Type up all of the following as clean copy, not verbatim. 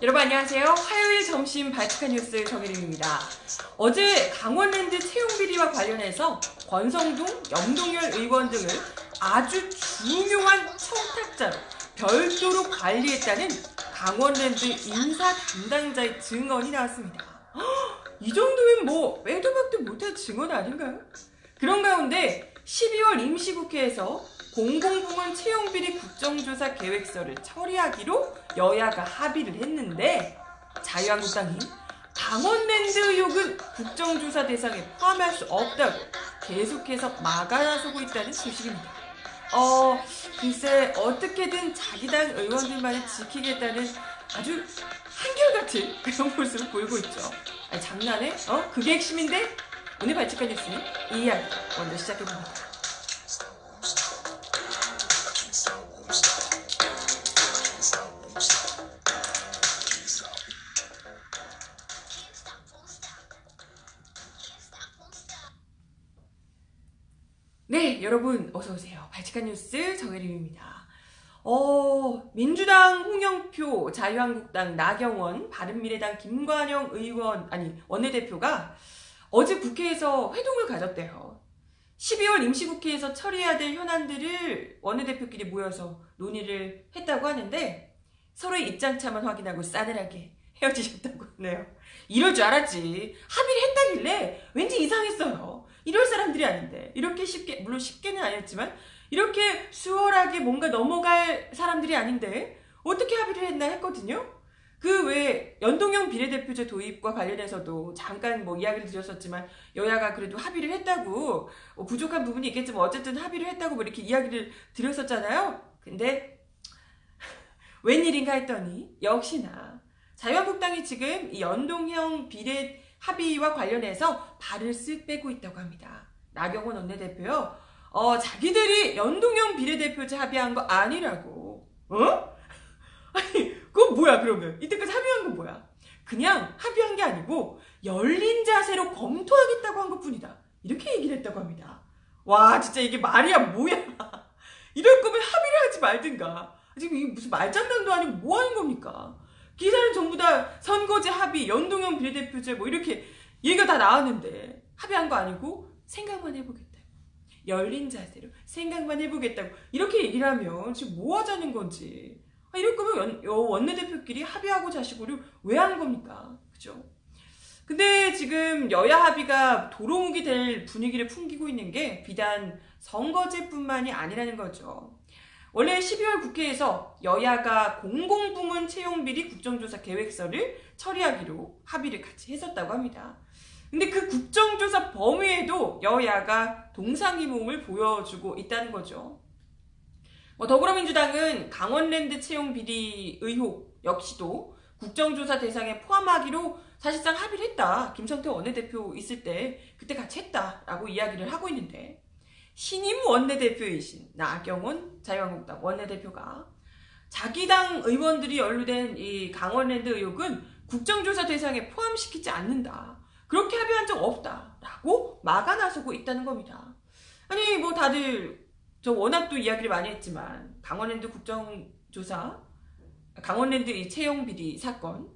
여러분 안녕하세요. 화요일 점심 발칙한 뉴스 정혜림입니다. 어제 강원랜드 채용비리와 관련해서 권성동, 염동열 의원 등을 아주 중요한 청탁자로 별도로 관리했다는 강원랜드 인사 담당자의 증언이 나왔습니다. 이 정도면 뭐 빼도 박도 못할 증언 아닌가요? 그런 가운데 12월 임시국회에서 공공부문 채용비리 국정조사 계획서를 처리하기로 여야가 합의를 했는데 자유한국당이 강원랜드 의혹은 국정조사 대상에 포함할 수 없다고 계속해서 막아나서고 있다는 소식입니다. 글쎄 어떻게든 자기 당 의원들만을 지키겠다는 아주 한결같은 그런 모습을 보이고 있죠. 아니 장난해? 그게 핵심인데? 오늘 발칙한 뉴스는 이 이야기 먼저 시작해봅니다. 네, 여러분 어서오세요. 발칙한 뉴스 정혜림입니다. 민주당 홍영표, 자유한국당 나경원, 바른미래당 김관영 원내대표가 어제 국회에서 회동을 가졌대요. 12월 임시국회에서 처리해야 될 현안들을 원내대표끼리 모여서 논의를 했다고 하는데 서로의 입장차만 확인하고 싸늘하게 헤어지셨다고 하네요. 이럴 줄 알았지. 합의를 했다길래 왠지 이상했어요. 이럴 사람들이 아닌데 이렇게 쉽게, 물론 쉽게는 아니었지만 이렇게 수월하게 뭔가 넘어갈 사람들이 아닌데 어떻게 합의를 했나 했거든요. 그 외에 연동형 비례대표제 도입과 관련해서도 잠깐 이야기를 드렸었지만 여야가 그래도 합의를 했다고 부족한 부분이 있겠지만 어쨌든 합의를 했다고 이렇게 이야기를 드렸었잖아요. 근데 웬일인가 했더니 역시나 자유한국당이 지금 이 연동형 비례 합의와 관련해서 발을 쓱 빼고 있다고 합니다. 나경원 원내대표요. 자기들이 연동형 비례대표제 합의한 거 아니라고. 아니 그건 뭐야 그러면? 이때까지 합의한 건 뭐야? 그냥 합의한 게 아니고 열린 자세로 검토하겠다고 한 것뿐이다. 이렇게 얘기를 했다고 합니다. 와 진짜 이게 말이야 뭐야. 이럴 거면 합의를 하지 말든가. 지금 이게 무슨 말장난도 아니고 뭐 하는 겁니까? 기사는 전부 다 선거제 합의, 연동형 비례대표제 이렇게 얘기가 다 나왔는데 합의한 거 아니고 생각만 해보겠다고. 열린 자세로 생각만 해보겠다고 이렇게 얘기를 하면 지금 뭐 하자는 건지. 이럴 거면 원내대표끼리 합의하고 자식으로 왜 한 겁니까? 그죠? 근데 지금 여야 합의가 도루묵이 될 분위기를 풍기고 있는 게 비단 선거제뿐만이 아니라는 거죠. 원래 12월 국회에서 여야가 공공부문 채용비리 국정조사 계획서를 처리하기로 합의를 같이 했었다고 합니다. 근데 그 국정조사 범위에도 여야가 동상이몽을 보여주고 있다는 거죠. 더불어민주당은 강원랜드 채용비리 의혹 역시도 국정조사 대상에 포함하기로 사실상 합의를 했다. 김성태 원내대표 있을 때 그때 같이 했다라고 이야기를 하고 있는데 신임 원내대표이신 나경원 자유한국당 원내대표가 자기 당 의원들이 연루된 이 강원랜드 의혹은 국정조사 대상에 포함시키지 않는다. 그렇게 합의한 적 없다라고 막아 나서고 있다는 겁니다. 아니 다들 저 워낙 또 이야기를 많이 했지만 강원랜드 국정조사, 강원랜드 이 채용비리 사건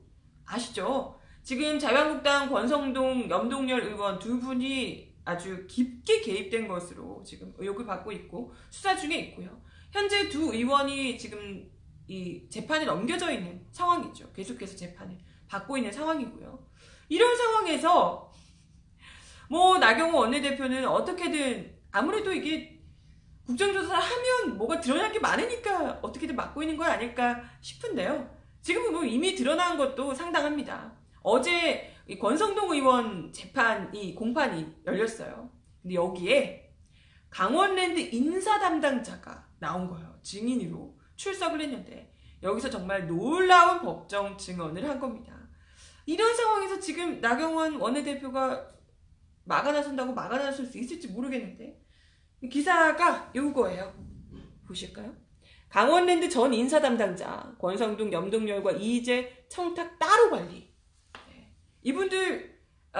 아시죠? 지금 자유한국당 권성동, 염동열 의원 두 분이 아주 깊게 개입된 것으로 지금 의혹을 받고 있고 수사 중에 있고요. 현재 두 의원이 지금 이 재판에 넘겨져 있는 상황이죠. 계속해서 재판을 받고 있는 상황이고요. 이런 상황에서 나경원 원내대표는 어떻게든 아무래도 이게 국정조사를 하면 뭐가 드러날 게 많으니까 어떻게든 막고 있는 거 아닐까 싶은데요. 지금은 이미 드러난 것도 상당합니다. 어제 이 권성동 의원 공판이 열렸어요. 근데 여기에 강원랜드 인사 담당자가 나온 거예요. 증인으로 출석을 했는데 여기서 정말 놀라운 법정 증언을 한 겁니다. 이런 상황에서 지금 나경원 원내대표가 막아 나선다고 막아 나설 수 있을지 모르겠는데 기사가 요거예요. 보실까요? 강원랜드 전 인사 담당자 권성동, 염동열과 이재 청탁 따로 관리. 이분들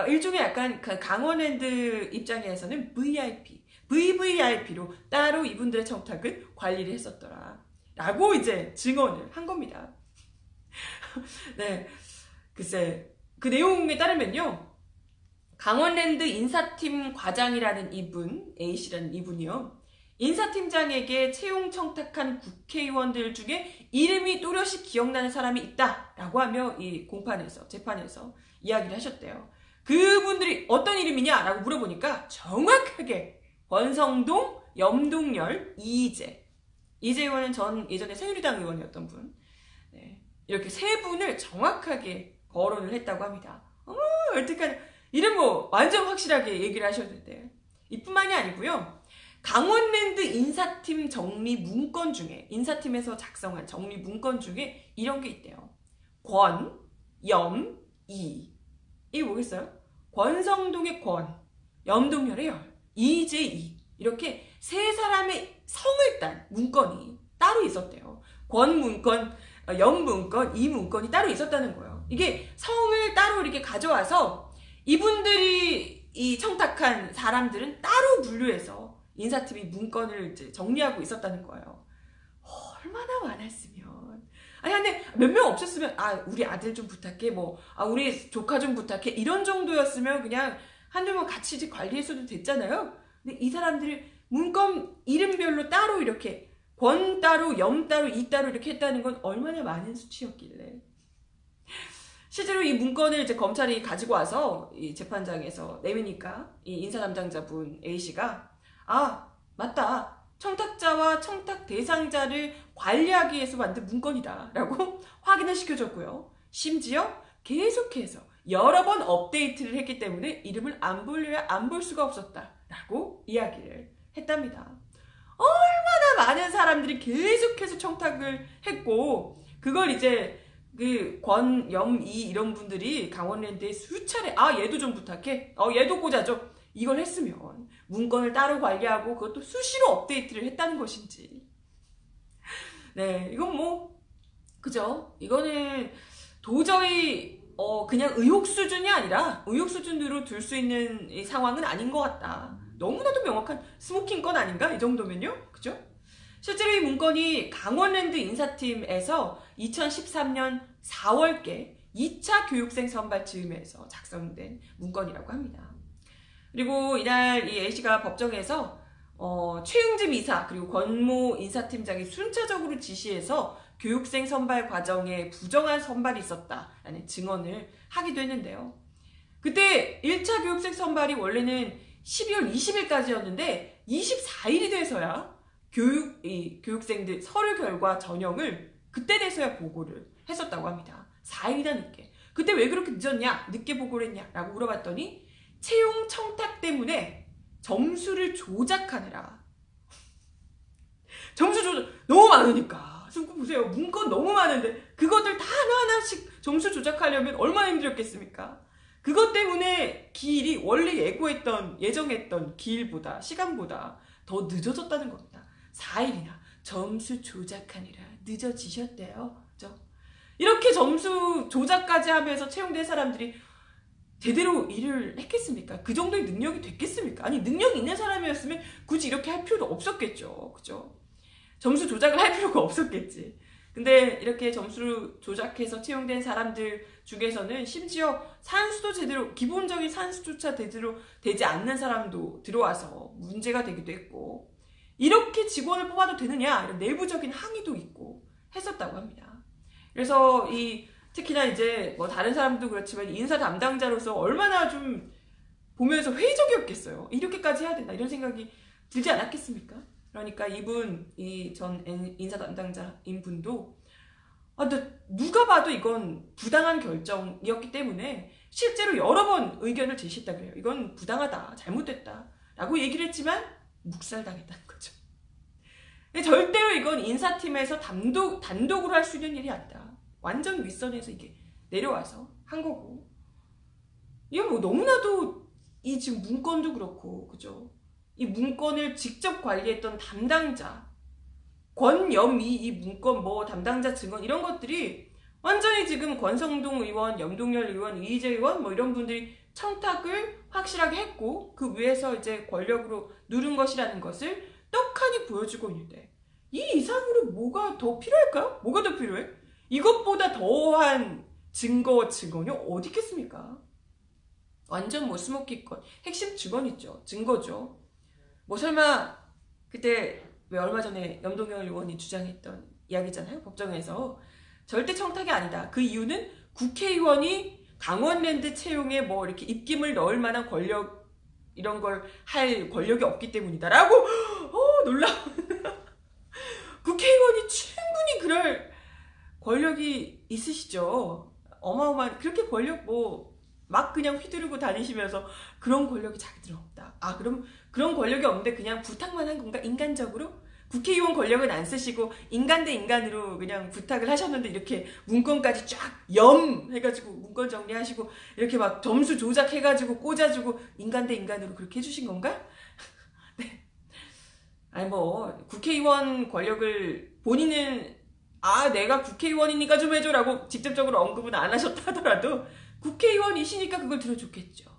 일종의 약간 그 강원랜드 입장에서는 VIP, VVIP로 따로 이분들의 청탁을 관리를 했었더라 라고 이제 증언을 한 겁니다. 네, 글쎄 그 내용에 따르면요, 강원랜드 인사팀 과장이라는 이분, A씨라는 이분이요, 인사팀장에게 채용 청탁한 국회의원들 중에 이름이 또렷이 기억나는 사람이 있다라고 하며 이 공판에서, 재판에서 이야기를 하셨대요. 그분들이 어떤 이름이냐라고 물어보니까 정확하게 권성동, 염동열, 이재 의원은 전 예전에 새누리당 의원이었던 분, 네, 이렇게 세 분을 정확하게 거론을 했다고 합니다. 어떡하냐, 이름 뭐 완전 확실하게 얘기를 하셨는데, 이뿐만이 아니고요, 강원랜드 인사팀 정리 문건 중에, 인사팀에서 작성한 정리 문건 중에 이런 게 있대요. 권, 염, 이. 이게 뭐겠어요? 권성동의 권, 염동열의 열, 이재 이. 이렇게 세 사람의 성을 딴 문건이 따로 있었대요. 권 문건, 염 문건, 이 문건이 따로 있었다는 거예요. 이게 성을 따로 이렇게 가져와서 이분들이 이 청탁한 사람들은 따로 분류해서 인사팀이 문건을 이제 정리하고 있었다는 거예요. 얼마나 많았으면. 아니 근데 몇 명 없었으면 우리 아들 좀 부탁해, 우리 조카 좀 부탁해, 이런 정도였으면 그냥 한두 명 같이 이제 관리했어도 됐잖아요. 근데 이 사람들이 문건 이름별로 따로 이렇게 권 따로, 염 따로, 이 따로 이렇게 했다는 건 얼마나 많은 수치였길래. 실제로 이 문건을 이제 검찰이 가지고 와서 이 재판장에서 내미니까 이 인사 담당자분 A씨가 맞다, 청탁자와 청탁 대상자를 관리하기 위해서 만든 문건이다 라고 확인을 시켜줬고요. 심지어 계속해서 여러 번 업데이트를 했기 때문에 이름을 안 보려야 안 볼 수가 없었다 라고 이야기를 했답니다. 얼마나 많은 사람들이 계속해서 청탁을 했고, 그걸 이제 그 권, 염, 이 이런 분들이 강원랜드에 수차례 얘도 좀 부탁해, 얘도 꽂아줘, 이걸 했으면 문건을 따로 관리하고 그것도 수시로 업데이트를 했다는 것인지. 네, 이건 그죠? 이거는 도저히 그냥 의혹 수준이 아니라 의혹 수준으로 둘 수 있는 이 상황은 아닌 것 같다. 너무나도 명확한 스모킹 건 아닌가? 이 정도면요? 그죠? 실제로 이 문건이 강원랜드 인사팀에서 2013년 4월께 2차 교육생 선발 즈음에서 작성된 문건이라고 합니다. 그리고 이날 이 A씨가 법정에서 최응집 이사 그리고 권모 인사팀장이 순차적으로 지시해서 교육생 선발 과정에 부정한 선발이 있었다라는 증언을 하기도 했는데요. 그때 1차 교육생 선발이 원래는 12월 20일까지였는데 24일이 돼서야 교육생들 서류 결과 전형을 그때 돼서야 보고를 했었다고 합니다. 4일이나 늦게. 그때 왜 그렇게 늦었냐? 늦게 보고를 했냐? 라고 물어봤더니 채용 청탁 때문에 점수를 조작하느라. 점수 조작 너무 많으니까. 지금 보세요. 문건 너무 많은데 그것들 다 하나하나씩 점수 조작하려면 얼마나 힘들었겠습니까? 그것 때문에 기일이 원래 예정했던 기일보다, 시간보다 더 늦어졌다는 겁니다. 4일이나 점수 조작하느라 늦어지셨대요. 그죠? 이렇게 점수 조작까지 하면서 채용된 사람들이 제대로 일을 했겠습니까? 그 정도의 능력이 됐겠습니까? 아니, 능력이 있는 사람이었으면 굳이 이렇게 할 필요도 없었겠죠. 그죠? 점수 조작을 할 필요가 없었겠지. 근데 이렇게 점수를 조작해서 채용된 사람들 중에서는 심지어 산수도 제대로, 기본적인 산수조차 제대로 되지 않는 사람도 들어와서 문제가 되기도 했고, 이렇게 직원을 뽑아도 되느냐, 이런 내부적인 항의도 있고 했었다고 합니다. 그래서 특히나 이제 다른 사람도 그렇지만 인사 담당자로서 얼마나 좀 보면서 회의적이었겠어요. 이렇게까지 해야 되나, 이런 생각이 들지 않았겠습니까? 그러니까 이 전 인사 담당자인 분도 누가 봐도 이건 부당한 결정이었기 때문에 실제로 여러 번 의견을 제시했다 그래요. 이건 부당하다, 잘못됐다 라고 얘기를 했지만 묵살당했다는 거죠. 절대로 이건 인사팀에서 단독으로 할 수 있는 일이 아니다. 완전 윗선에서 이게 내려와서 한 거고, 이건 너무나도 이 지금 문건도 그렇고, 그죠? 이 문건을 직접 관리했던 담당자, 권염이 이 문건 담당자 증언 이런 것들이 완전히 지금 권성동 의원, 염동열 의원, 이희재 의원 뭐 이런 분들이 청탁을 확실하게 했고 그 위에서 이제 권력으로 누른 것이라는 것을 떡하니 보여주고 있는데 이 이상으로 뭐가 더 필요할까요? 뭐가 더 필요해? 이것보다 더한 증거요? 어디 있겠습니까? 완전 뭐 스모키건 핵심 증거죠. 뭐 설마 그때 왜 얼마 전에 염동열 의원이 주장했던 이야기잖아요. 법정에서 절대 청탁이 아니다. 그 이유는 국회의원이 강원랜드 채용에 뭐 이렇게 입김을 넣을 만한 권력 이런 걸 할 권력이 없기 때문이다라고 놀라운 국회의원이 충분히 그럴 권력이 있으시죠. 어마어마한 그렇게 권력 뭐 막 그냥 휘두르고 다니시면서 그런 권력이 자기들은 없다. 아 그럼 그런 권력이 없는데 그냥 부탁만 한 건가? 인간적으로? 국회의원 권력은 안 쓰시고 인간 대 인간으로 그냥 부탁을 하셨는데 이렇게 문건까지 쫙 해가지고 문건 정리하시고 이렇게 막 점수 조작해가지고 꽂아주고 인간 대 인간으로 그렇게 해주신 건가? 네. 아니 뭐 국회의원 권력을 본인은 내가 국회의원이니까 좀 해줘라고 직접적으로 언급은 안 하셨다 하더라도 국회의원이시니까 그걸 들어줬겠죠.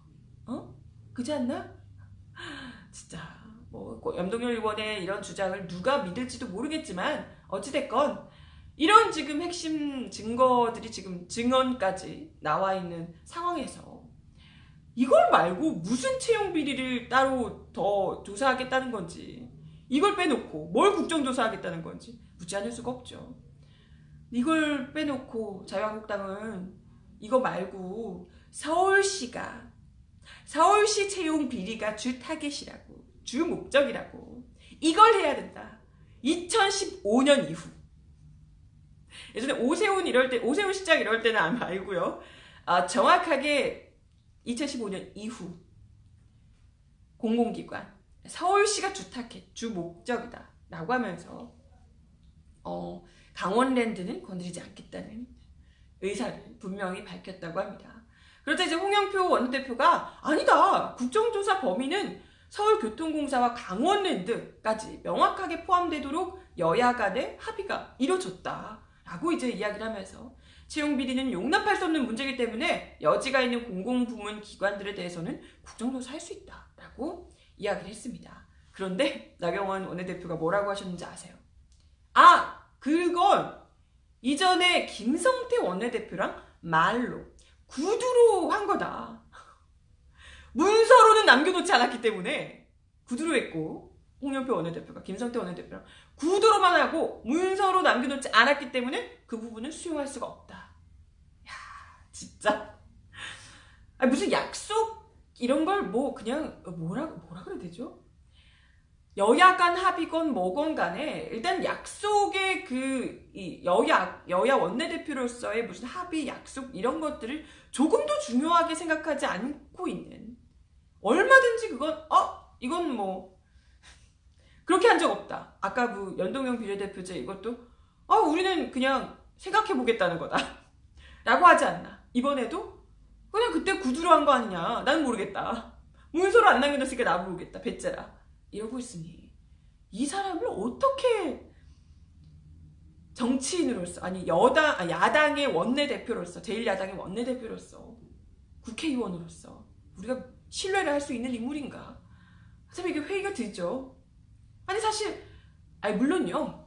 그지 않나? 진짜 뭐 염동열 의원의 이런 주장을 누가 믿을지도 모르겠지만 어찌됐건 이런 지금 핵심 증거들이 지금 증언까지 나와 있는 상황에서 이걸 말고 무슨 채용 비리를 따로 더 조사하겠다는 건지 이걸 빼놓고 뭘 국정조사하겠다는 건지 묻지 않을 수가 없죠. 이걸 빼놓고 자유한국당은 이거 말고 서울시 채용 비리가 주 타겟이라고 주 목적이라고 이걸 해야 된다. 2015년 이후 예전에 오세훈 시장 이럴 때는 아마 알고요. 정확하게 2015년 이후 공공기관 서울시가 주 타겟 주 목적이다 라고 하면서 강원랜드는 건드리지 않겠다는 의사를 분명히 밝혔다고 합니다. 그러자 이제 홍영표 원내대표가 아니다. 국정조사 범위는 서울교통공사와 강원랜드까지 명확하게 포함되도록 여야 간의 합의가 이루어졌다라고 이제 이야기를 하면서 채용 비리는 용납할 수 없는 문제이기 때문에 여지가 있는 공공부문 기관들에 대해서는 국정조사할 수 있다라고 이야기를 했습니다. 그런데 나경원 원내대표가 뭐라고 하셨는지 아세요? 그건 이전에 김성태 원내대표랑 말로 구두로 한 거다. 문서로는 남겨놓지 않았기 때문에 구두로 했고 홍영표 원내대표가 김성태 원내대표랑 구두로만 하고 문서로 남겨놓지 않았기 때문에 그 부분은 수용할 수가 없다. 야 진짜 무슨 약속 이런 걸 뭐 그냥 뭐라 그래야 되죠? 여야 간 합의건 뭐건 간에 일단 약속의 여야 원내대표로서의 무슨 합의 약속 이런 것들을 조금 더 중요하게 생각하지 않고 있는 얼마든지 이건 뭐 그렇게 한 적 없다. 아까 그 연동형 비례대표제 이것도 우리는 그냥 생각해 보겠다는 거다 라고 하지 않나. 이번에도 그냥 그때 구두로 한 거 아니냐. 난 모르겠다. 문서로 안 남겨놨으니까 나 모르겠다. 배째라. 이러고 있으니 이 사람을 어떻게 정치인으로서 야당의 원내대표로서 제1야당의 원내대표로서 국회의원으로서 우리가 신뢰를 할 수 있는 인물인가? 참 이게 회의가 들죠. 사실 물론요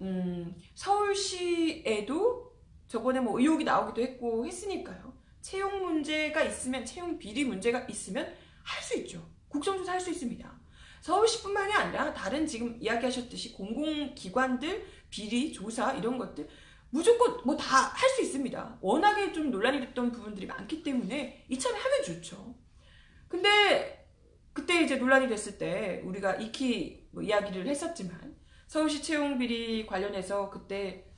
서울시에도 저번에 뭐 의혹이 나오기도 했고 했으니까요. 채용 문제가 있으면 채용 비리 문제가 있으면 할 수 있죠. 국정조사 할 수 있습니다. 서울시뿐만이 아니라 다른 지금 이야기하셨듯이 공공기관들 비리 조사 이런 것들 무조건 뭐 다 할 수 있습니다. 워낙에 좀 논란이 됐던 부분들이 많기 때문에 이참에 하면 좋죠. 근데 그때 이제 논란이 됐을 때 우리가 익히 뭐 이야기를 했었지만 서울시 채용 비리 관련해서 그때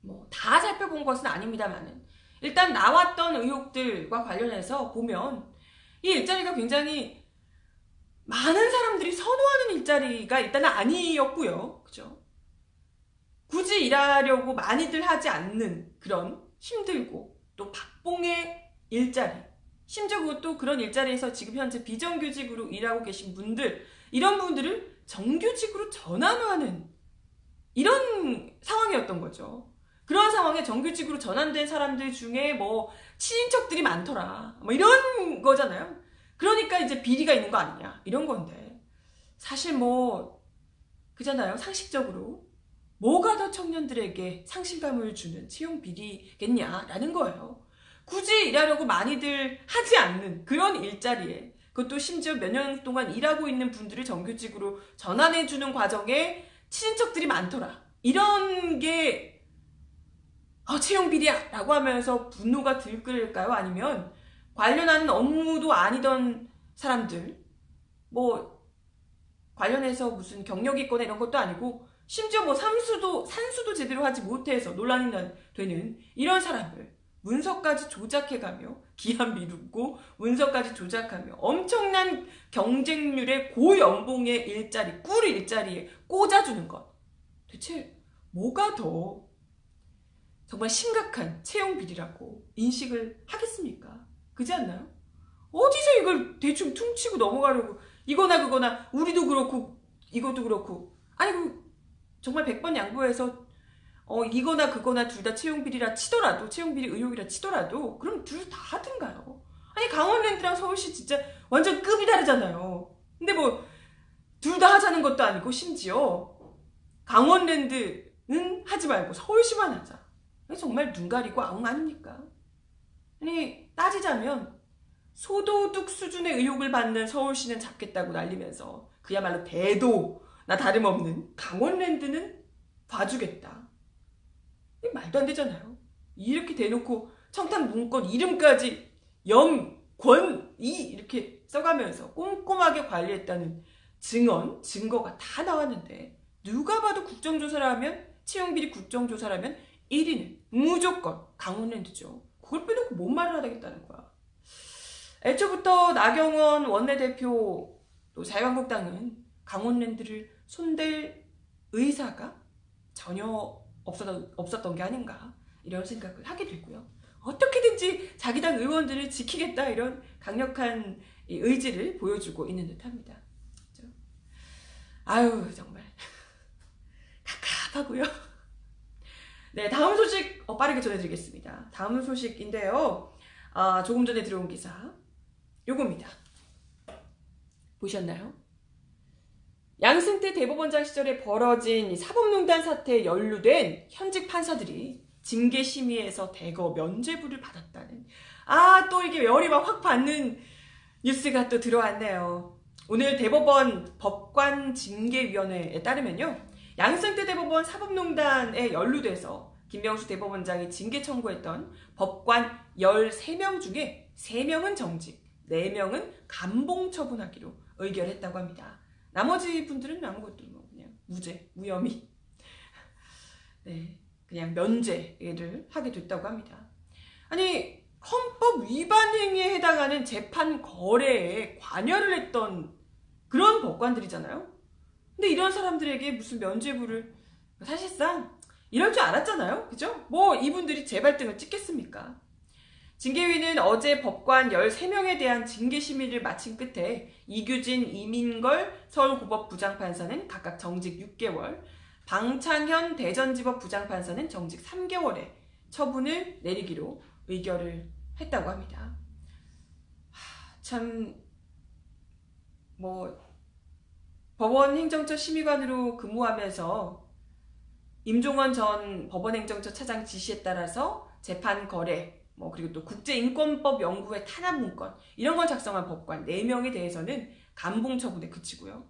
뭐 다 살펴본 것은 아닙니다만은 일단 나왔던 의혹들과 관련해서 보면 이 일자리가 굉장히 많은 사람들이 선호하는 일자리가 일단은 아니었고요. 그죠? 굳이 일하려고 많이들 하지 않는 그런 힘들고 또 박봉의 일자리, 심지어 그것도 그런 일자리에서 지금 현재 비정규직으로 일하고 계신 분들, 이런 분들을 정규직으로 전환하는 이런 상황이었던 거죠. 그런 상황에 정규직으로 전환된 사람들 중에 뭐 친인척들이 많더라. 뭐 이런 거잖아요. 그러니까 이제 비리가 있는 거 아니냐. 이런 건데. 사실 뭐 그잖아요. 상식적으로. 뭐가 더 청년들에게 상실감을 주는 채용 비리겠냐라는 거예요. 굳이 일하려고 많이들 하지 않는 그런 일자리에, 그것도 심지어 몇 년 동안 일하고 있는 분들을 정규직으로 전환해주는 과정에 친인척들이 많더라. 이런 게 채용 비리야 라고 하면서 분노가 들끓을까요? 아니면 관련한 업무도 아니던 사람들, 뭐 관련해서 무슨 경력이 있거나 이런 것도 아니고 심지어 뭐 산수도 제대로 하지 못해서 논란이 되는 이런 사람들, 문서까지 조작해가며 기한 미루고 문서까지 조작하며 엄청난 경쟁률의 고연봉의 일자리, 꿀 일자리에 꽂아주는 것. 대체 뭐가 더 정말 심각한 채용 비리라고 인식을 하겠습니까? 그지 않나요? 어디서 이걸 대충 퉁치고 넘어가려고, 이거나 그거나 우리도 그렇고 이것도 그렇고, 아니 정말 100번 양보해서 이거나 그거나 둘 다 채용 비리라 치더라도, 채용 비리 의혹이라 치더라도 그럼 둘 다 하든가요? 아니 강원랜드랑 서울시 진짜 완전 급이 다르잖아요. 근데 뭐 둘 다 하자는 것도 아니고 심지어 강원랜드는 하지 말고 서울시만 하자. 정말 눈 가리고 아웅 아닙니까? 아니 따지자면 소도둑 수준의 의혹을 받는 서울시는 잡겠다고 날리면서 그야말로 대도나 다름없는 강원랜드는 봐주겠다. 말도 안 되잖아요. 이렇게 대놓고 청탁 문건 이름까지 염권이 이렇게 써가면서 꼼꼼하게 관리했다는 증거가 다 나왔는데, 누가 봐도 국정조사라면, 채용비리 국정조사라면 1위는 무조건 강원랜드죠. 그걸 빼놓고 뭔 말을 하겠다는 거야. 애초부터 나경원 원내대표 또 자유한국당은 강원랜드를 손댈 의사가 전혀 없었던 게 아닌가, 이런 생각을 하게 되고요. 어떻게든지 자기 당 의원들을 지키겠다, 이런 강력한 의지를 보여주고 있는 듯합니다. 그렇죠? 아유 정말 갑갑하고요. 네, 다음 소식 빠르게 전해드리겠습니다. 다음 소식인데요. 조금 전에 들어온 기사 요겁니다. 보셨나요? 양승태 대법원장 시절에 벌어진 사법농단 사태에 연루된 현직 판사들이 징계심의에서 대거 면죄부를 받았다는, 또 이게 열이 막 확 받는 뉴스가 또 들어왔네요. 오늘 대법원 법관징계위원회에 따르면요, 양승태 대법원 사법농단에 연루돼서 김명수 대법원장이 징계 청구했던 법관 13명 중에 3명은 정직, 4명은 감봉 처분하기로 의결했다고 합니다. 나머지 분들은 아무것도 그냥 무죄, 무혐의, 네, 그냥 면죄를 하게 됐다고 합니다. 아니 헌법 위반 행위에 해당하는 재판 거래에 관여를 했던 그런 법관들이잖아요. 근데 이런 사람들에게 무슨 면죄부를, 사실상 이럴 줄 알았잖아요. 그죠? 뭐 이분들이 재발등을 찍겠습니까? 징계위는 어제 법관 13명에 대한 징계 심의를 마친 끝에 이규진, 이민걸 서울고법 부장판사는 각각 정직 6개월, 방창현 대전지법 부장판사는 정직 3개월의 처분을 내리기로 의결을 했다고 합니다. 참 뭐 법원행정처 심의관으로 근무하면서 임종원 전 법원행정처 차장 지시에 따라서 재판 거래, 그리고 또 국제인권법 연구회 탄압 문건, 이런 걸 작성한 법관 4명에 대해서는 감봉 처분에 그치고요.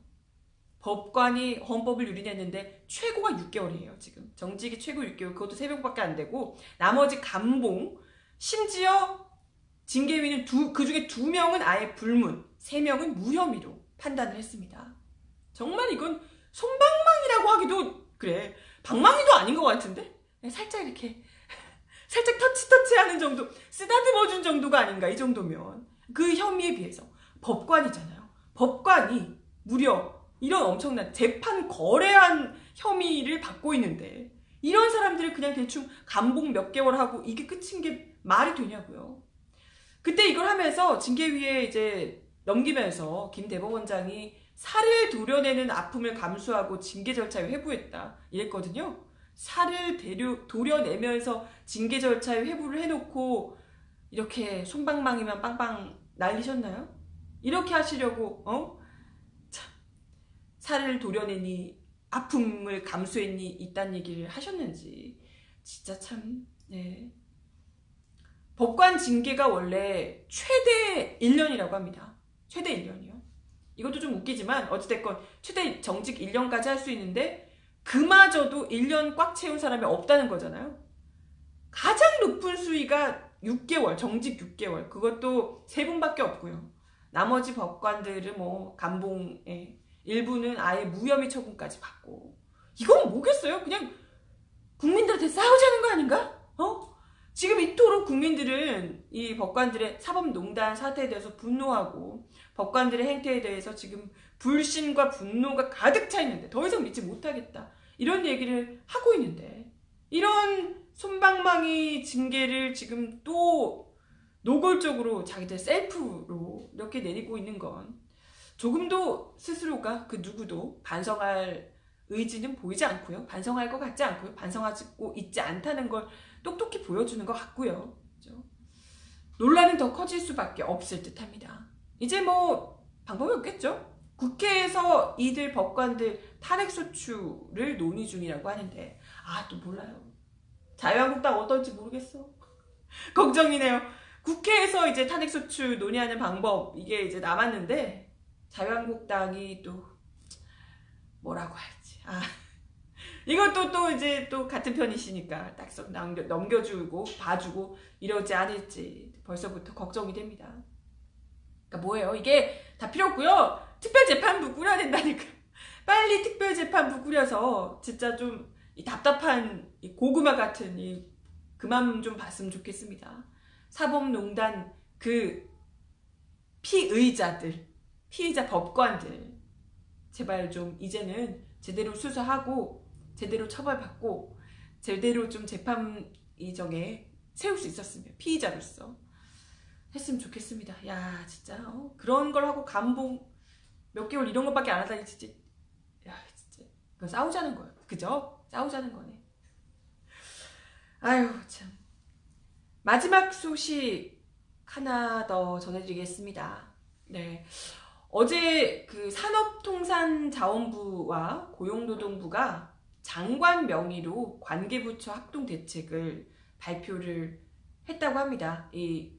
법관이 헌법을 유린했는데 최고가 6개월이에요. 지금 정직이 최고 6개월, 그것도 3명밖에 안 되고 나머지 감봉, 심지어 징계위는 그 중에 2명은 아예 불문, 3명은 무혐의로 판단을 했습니다. 정말 이건 솜방망이라고 하기도 그래, 방망이도 아닌 것 같은데 살짝 이렇게 살짝 터치하는 정도, 쓰다듬어준 정도가 아닌가. 이 정도면 그 혐의에 비해서 법관이잖아요. 법관이 무려 이런 엄청난 재판 거래한 혐의를 받고 있는데 이런 사람들을 그냥 대충 감봉 몇 개월 하고 이게 끝인 게 말이 되냐고요. 그때 이걸 하면서 징계위에 이제 넘기면서 김 대법원장이 살을 도려내는 아픔을 감수하고 징계 절차에 회부했다 이랬거든요. 살을 도려내면서 징계 절차에 회부를 해놓고 이렇게 솜방망이만 빵빵 날리셨나요? 이렇게 하시려고 참, 살을 도려내니 아픔을 감수했니 이딴 얘기를 하셨는지 진짜 참 네. 법관 징계가 원래 최대 1년이라고 합니다. 최대 1년이요. 이것도 좀 웃기지만 어찌됐건 최대 정직 1년까지 할 수 있는데 그마저도 1년 꽉 채운 사람이 없다는 거잖아요. 가장 높은 수위가 6개월, 정직 6개월. 그것도 3분밖에 없고요. 나머지 법관들은 뭐 감봉에 일부는 아예 무혐의 처분까지 받고. 이건 뭐겠어요? 그냥 국민들한테 싸우자는 거 아닌가? 지금 이토록 국민들은 이 법관들의 사법농단 사태에 대해서 분노하고 법관들의 행태에 대해서 지금 불신과 분노가 가득 차 있는데 더 이상 믿지 못하겠다. 이런 얘기를 하고 있는데 이런 솜방망이 징계를 지금 또 노골적으로 자기들 셀프로 이렇게 내리고 있는 건 조금도 스스로가 그 누구도 반성할 의지는 보이지 않고요. 반성할 것 같지 않고요. 반성하고 있지 않다는 걸 똑똑히 보여주는 것 같고요. 그렇죠? 논란은 더 커질 수밖에 없을 듯합니다. 이제 뭐 방법이 없겠죠. 국회에서 이들 법관들 탄핵소추를 논의 중이라고 하는데 또 몰라요. 자유한국당 어떨지 모르겠어. 걱정이네요. 국회에서 이제 탄핵소추 논의하는 방법 이게 이제 남았는데 자유한국당이 또 뭐라고 할지 이것도 또 이제 또 같은 편이시니까 딱 넘겨주고 봐주고 이러지 않을지 벌써부터 걱정이 됩니다. 그러니까 뭐예요? 이게 다 필요 없고요. 특별재판부 꾸려야 된다니까. 빨리 특별재판부 꾸려서 진짜 좀 이 답답한 이 고구마 같은 이 그만 좀 봤으면 좋겠습니다. 사법농단 그 피의자들, 피의자 법관들 제발 좀 이제는 제대로 수사하고 제대로 처벌받고 제대로 좀 재판 이정에 세울 수 있었으면 피의자로서 했으면 좋겠습니다. 야 진짜 그런 걸 하고 감봉 몇 개월 이런 것밖에 안 하다니 진짜 진짜 이거 싸우자는 거예요. 그죠? 싸우자는 거네. 아유 참. 마지막 소식 하나 더 전해드리겠습니다. 네. 어제 그 산업통상자원부와 고용노동부가 장관 명의로 관계부처 합동대책을 발표를 했다고 합니다. 이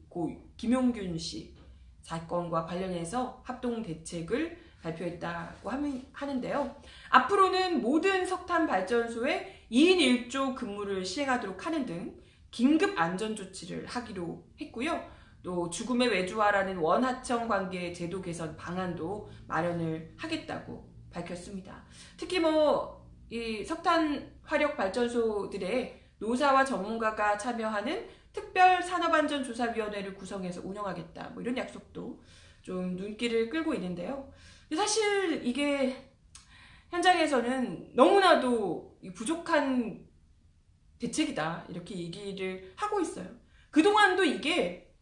김용균 씨 사건과 관련해서 합동대책을 발표했다고 하는데요. 앞으로는 모든 석탄발전소에 2인 1조 근무를 시행하도록 하는 등 긴급 안전조치를 하기로 했고요. 또 죽음의 외주화라는 원하청 관계 제도 개선 방안도 마련을 하겠다고 밝혔습니다. 특히 이 석탄 화력 발전소들의 노사와 전문가가 참여하는 특별산업안전조사위원회를 구성해서 운영하겠다. 이런 약속도 좀 눈길을 끌고 있는데요. 사실 이게 현장에서는 너무나도 부족한 대책이다. 이렇게 얘기를 하고 있어요. 그동안도 이게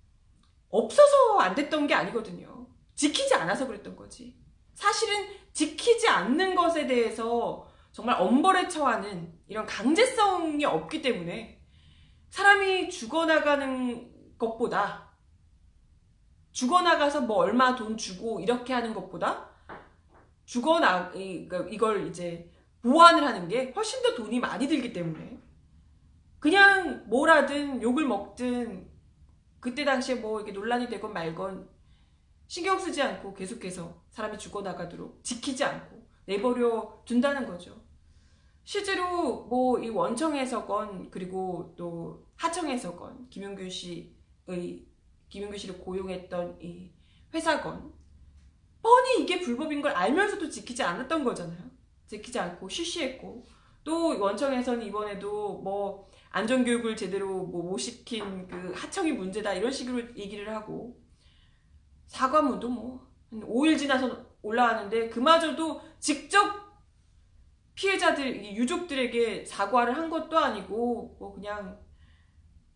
없어서 안 됐던 게 아니거든요. 지키지 않아서 그랬던 거지. 사실은 지키지 않는 것에 대해서 정말 엄벌에 처하는 이런 강제성이 없기 때문에 사람이 죽어나가는 것보다 죽어나가서 얼마 돈 주고 이렇게 하는 것보다 이걸 이제 보완을 하는 게 훨씬 더 돈이 많이 들기 때문에 그냥 뭘 하든 욕을 먹든 그때 당시에 이렇게 논란이 되건 말건 신경 쓰지 않고 계속해서 사람이 죽어나가도록 지키지 않고 내버려 둔다는 거죠. 실제로 이 원청에서건 그리고 또 하청에서건 김용균 씨를 고용했던 이 회사건 뻔히 이게 불법인 걸 알면서도 지키지 않았던 거잖아요. 지키지 않고 쉬쉬했고 또 원청에서는 이번에도 안전교육을 제대로 못 시킨 그 하청이 문제다 이런 식으로 얘기를 하고 사과문도 한 5일 지나서 올라왔는데 그마저도 직접 피해자들 유족들에게 사과를 한 것도 아니고 그냥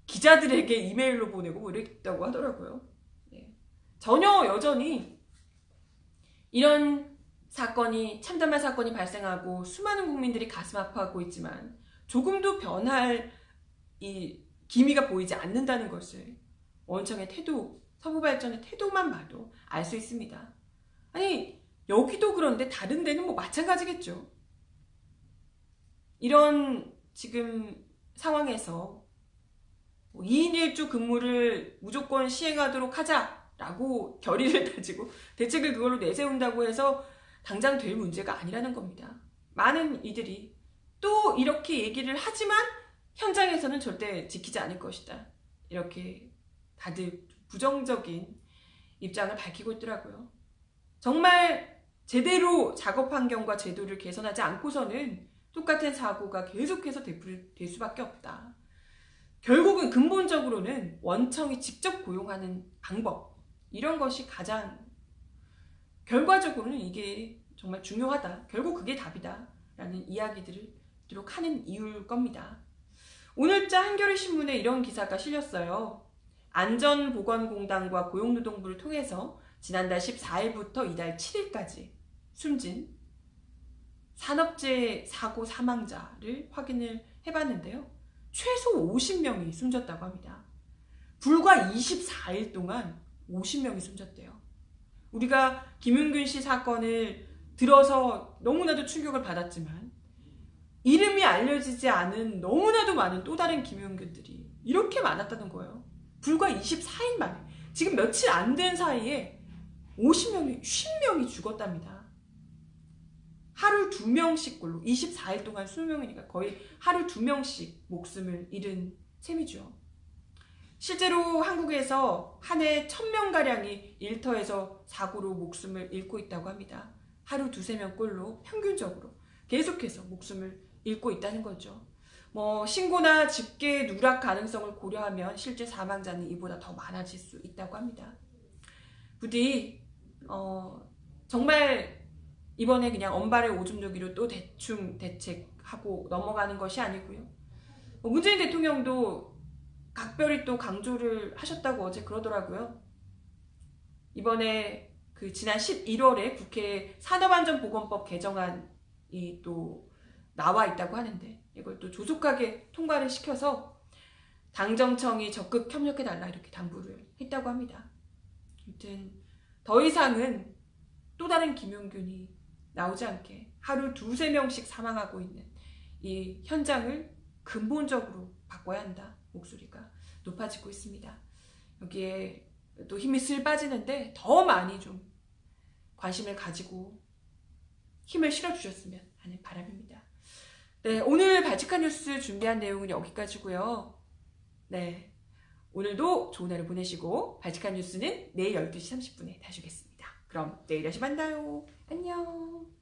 기자들에게 이메일로 보내고 이랬다고 하더라고요. 네. 전혀 여전히 이런 사건이 참담한 사건이 발생하고 수많은 국민들이 가슴 아파하고 있지만 조금도 변할 이 기미가 보이지 않는다는 것을 원청의 태도, 서부발전의 태도만 봐도 알 수 있습니다. 아니, 여기도 그런데 다른 데는 뭐 마찬가지겠죠. 이런 지금 상황에서 2인 1주 근무를 무조건 시행하도록 하자라고 결의를 다지고 대책을 그걸로 내세운다고 해서 당장 될 문제가 아니라는 겁니다. 많은 이들이 또 이렇게 얘기를 하지만 현장에서는 절대 지키지 않을 것이다. 이렇게 다들 부정적인 입장을 밝히고 있더라고요. 정말 제대로 작업 환경과 제도를 개선하지 않고서는 똑같은 사고가 계속해서 되풀이될 수밖에 없다. 결국은 근본적으로는 원청이 직접 고용하는 방법, 이런 것이 가장 결과적으로는 이게 정말 중요하다. 결국 그게 답이다. 라는 이야기들을 하도록 하는 이유일 겁니다. 오늘자 한겨레신문에 이런 기사가 실렸어요. 안전보건공단과 고용노동부를 통해서 지난달 14일부터 이달 7일까지 숨진 산업재해 사고 사망자를 확인을 해봤는데요. 최소 50명이 숨졌다고 합니다. 불과 24일 동안 50명이 숨졌대요. 우리가 김용균 씨 사건을 들어서 너무나도 충격을 받았지만 이름이 알려지지 않은 너무나도 많은 또 다른 김용균들이 이렇게 많았다는 거예요. 불과 24일 만에, 지금 며칠 안 된 사이에 50명이, 50명이 죽었답니다. 하루 2명씩꼴로 24일 동안 20명이니까 거의 하루 2명씩 목숨을 잃은 셈이죠. 실제로 한국에서 한 해 1000명가량이 일터에서 사고로 목숨을 잃고 있다고 합니다. 하루 2~3명꼴로 평균적으로 계속해서 목숨을 잃고 있다는 거죠. 신고나 집계 누락 가능성을 고려하면 실제 사망자는 이보다 더 많아질 수 있다고 합니다. 부디 정말 이번에 그냥 언발의 오줌누기로 또 대충 대책하고 넘어가는 것이 아니고요. 문재인 대통령도 각별히 또 강조를 하셨다고 어제 그러더라고요. 이번에 지난 11월에 국회 산업안전보건법 개정안이 또 나와 있다고 하는데 이걸 또 조속하게 통과를 시켜서 당정청이 적극 협력해달라 이렇게 당부를 했다고 합니다. 아무튼 더 이상은 또 다른 김용균이 나오지 않게 하루 2~3명씩 사망하고 있는 이 현장을 근본적으로 바꿔야 한다. 목소리가 높아지고 있습니다. 여기에 또 힘이 슬 빠지는데 더 많이 좀 관심을 가지고 힘을 실어주셨으면 하는 바람입니다. 네, 오늘 발칙한 뉴스 준비한 내용은 여기까지고요. 네, 오늘도 좋은 하루 보내시고 발칙한 뉴스는 내일 12시 30분에 다시 오겠습니다. 그럼 내일 다시 만나요. 안녕.